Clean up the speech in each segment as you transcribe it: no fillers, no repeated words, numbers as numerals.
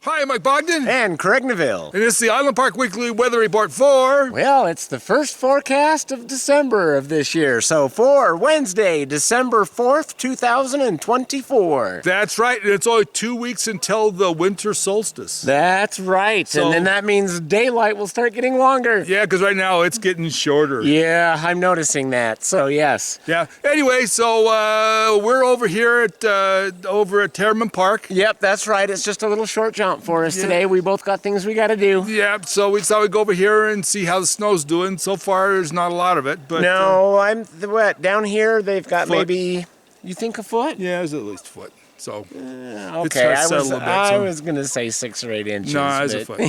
Hi, I'm Mike Bogden. And Craig Neville. And this is the Island Park Weekly Weather Report for... Well, it's the first forecast of December of this year. So for Wednesday, December 4th, 2024. That's right. And it's only 2 weeks until the winter solstice. That's right. And then that means daylight will start getting longer. Yeah, because right now it's getting shorter. Yeah, I'm noticing that. So, yes. Yeah. Anyway, so we're over here at Terraman Park. Yep, that's right. It's just a little short jump for us today. We both got things we got to do. Yeah, so we thought we'd go over here and see how the snow's doing. So far, there's not a lot of it. But no, down here, they've got foot. Maybe, you think a foot? Yeah, there's at least a foot. So okay, I was going to say 6 or 8 inches. No, it's a foot.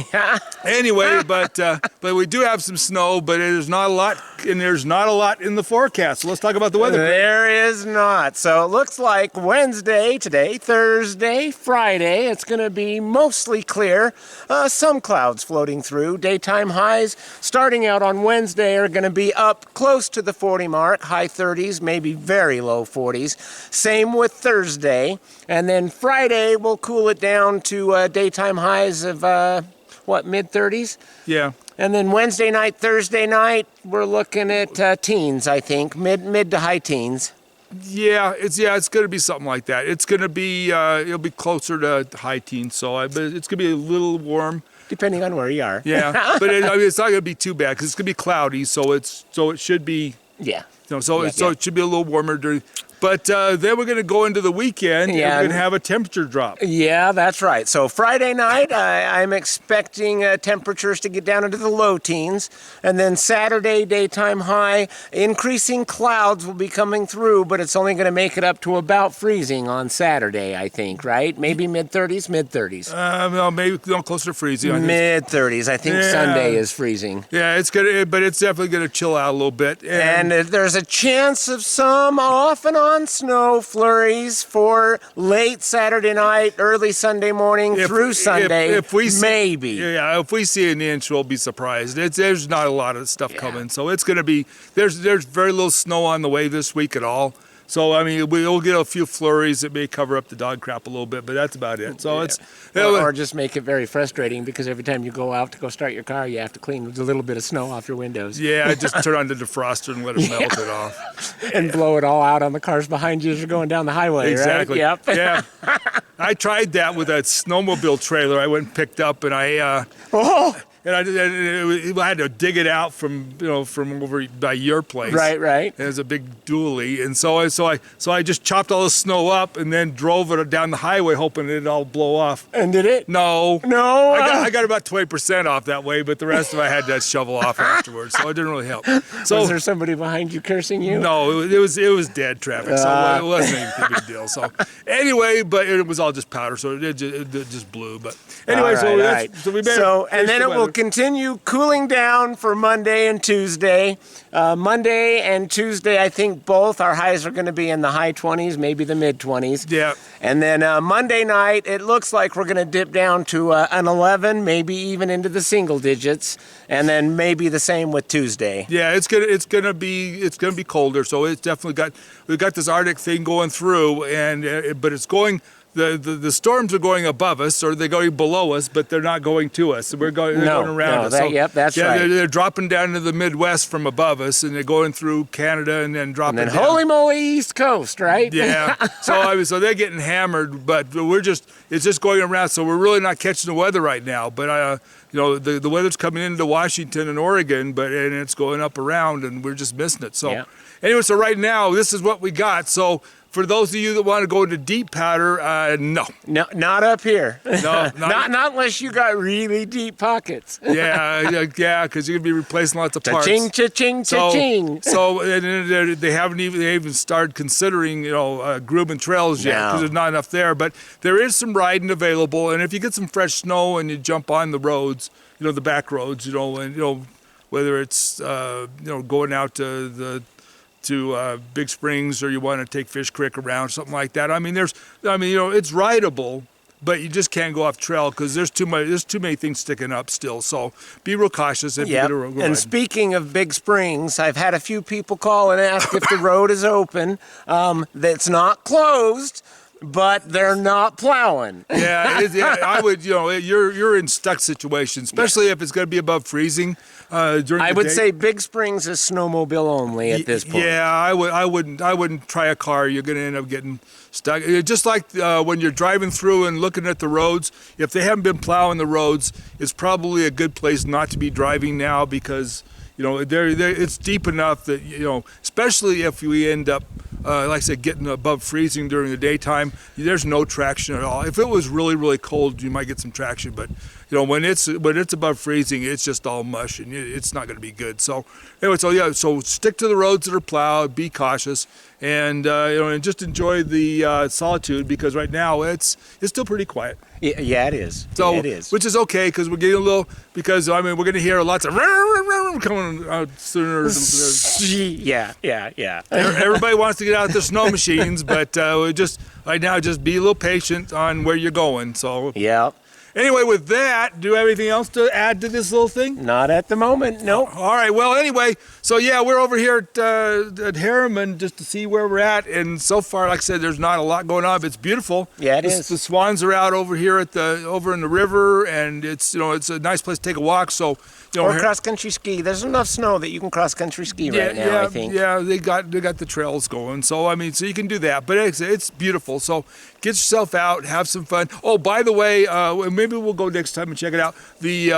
Anyway, but we do have some snow, but there's not a lot, and there's not a lot in the forecast. So let's talk about the weather. There is not. So it looks like Wednesday today, Thursday, Friday, it's going to be mostly clear. Some clouds floating through. Daytime highs starting out on Wednesday are going to be up close to the 40 mark, high 30s, maybe very low 40s. Same with Thursday. And then Friday, we'll cool it down to daytime highs of, mid-30s? Yeah. And then Wednesday night, Thursday night, we're looking at teens, I think, mid to high teens. Yeah, it's going to be something like that. It's going to be, it'll be closer to high teens, but it's going to be a little warm. Depending on where you are. Yeah, but it's not going to be too bad because it's going to be cloudy, so it should be. Yeah. So it should be a little warmer during. But then we're going to go into the weekend and we're going to have a temperature drop. Yeah, that's right. So Friday night, I'm expecting temperatures to get down into the low teens. And then Saturday, daytime high, increasing clouds will be coming through, but it's only going to make it up to about freezing on Saturday, I think, right? Maybe mid-30s? Mid-30s. No, maybe closer to freezing. Mid-30s. I think Sunday is freezing. Yeah, but it's definitely going to chill out a little bit. And there's a chance of some off and on snow flurries for late Saturday night, early Sunday morning through Sunday. If we see, maybe. Yeah, if we see an inch, we'll be surprised. There's not a lot of stuff coming, so it's going to be. There's very little snow on the way this week at all. So, I mean, we'll get a few flurries that may cover up the dog crap a little bit, but that's about it. So or just make it very frustrating because every time you go out to go start your car, you have to clean a little bit of snow off your windows. Yeah, just turn on the defroster and let it melt it off. And blow it all out on the cars behind you as you're going down the highway, exactly. Right? Yep. Yeah. I tried that with a snowmobile trailer I went and picked up, and I had to dig it out from over by your place. Right. It was a big dually, and so I just chopped all the snow up and then drove it down the highway, hoping it'd all blow off. And did it? No. I got about 20% off that way, but the rest of it I had to shovel off afterwards, so it didn't really help. So was there somebody behind you cursing you? No, it was dead traffic, so it wasn't any big deal. So anyway, but it was all just powder, so it just blew. But anyway, then it will continue cooling down for Monday and Tuesday. Monday and Tuesday, I think both our highs are going to be in the high 20s, maybe the mid 20s. Yeah. And then Monday night, it looks like we're going to dip down to an 11, maybe even into the single digits, and then maybe the same with Tuesday. Yeah, it's gonna be colder. So it's definitely we've got this Arctic thing going through, but it's going. The storms are going above us, or they're going below us, but they're not going to us. They're going around us. That's right. They're dropping down into the Midwest from above us, and they're going through Canada and then dropping down. Holy moly, East Coast, right? Yeah. So they're getting hammered, but it's just going around. So we're really not catching the weather right now. But the weather's coming into Washington and Oregon, and it's going up around, and we're just missing it. So anyway, so right now this is what we got. So. For those of you that want to go into deep powder, no, not up here. No, not unless you got really deep pockets. Yeah, because you're gonna be replacing lots of parts. Cha-ching, cha-ching, cha-ching. So they haven't even started considering grooming trails yet because there's not enough there. But there is some riding available, and if you get some fresh snow and you jump on the roads, the back roads, and whether it's going out to Big Springs, or you want to take Fish Creek around, something like that. I mean, it's rideable, but you just can't go off trail because there's too many things sticking up still. So be real cautious if you're going to go And speaking of Big Springs, I've had a few people call and ask if the road is open. That's not closed, but they're not plowing. I would. You're in stuck situation, especially if it's going to be above freezing during the day. I would say Big Springs is snowmobile only at this point. Yeah, I wouldn't try a car. You're going to end up getting stuck. Just like when you're driving through and looking at the roads, if they haven't been plowing the roads, it's probably a good place not to be driving now because it's deep enough that especially if we end up like I said, getting above freezing during the daytime, there's no traction at all. If it was really, really cold, you might get some traction, but when it's above freezing, it's just all mush, and it's not going to be good. So anyway, so stick to the roads that are plowed, be cautious, and and just enjoy the solitude because right now it's still pretty quiet. Yeah, it is. So it is, which is okay because we're getting a little we're going to hear lots of coming out sooner. Yeah. Everybody wants to get out their snow machines, but just right now, just be a little patient on where you're going. So yeah. Anyway, with that, do you have anything else to add to this little thing? Not at the moment, no. All right, well, anyway, so yeah, we're over here at Harriman just to see where we're at, and so far, like I said, there's not a lot going on. It's beautiful. Yeah, it is. The swans are out over here over in the river, and it's it's a nice place to take a walk. So or cross-country ski. There's enough snow that you can cross-country ski right now, I think. Yeah, they got the trails going. So, so you can do that. But it's beautiful. So get yourself out, have some fun. Oh, by the way, maybe we'll go next time and check it out. The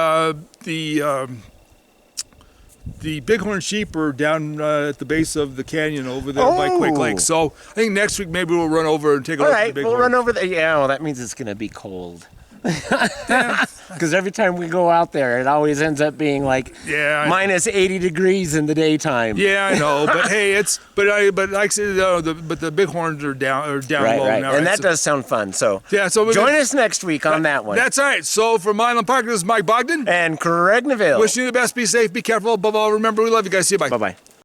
bighorn sheep are down at the base of the canyon over there by Quake Lake. So I think next week maybe we'll run over and take a look at the bighorn. We'll run over there. Yeah, well, that means it's going to be cold. Because every time we go out there, it always ends up being like minus 80 degrees in the daytime. Yeah, I know, but hey, but like I said, the bighorns are down low now. And that does sound fun. So join us next week on that one. That's all right. So for Milan Park, this is Mike Bogden and Craig Neville. Wishing you the best. Be safe. Be careful. Above all, remember we love you guys. See you. Bye. Bye.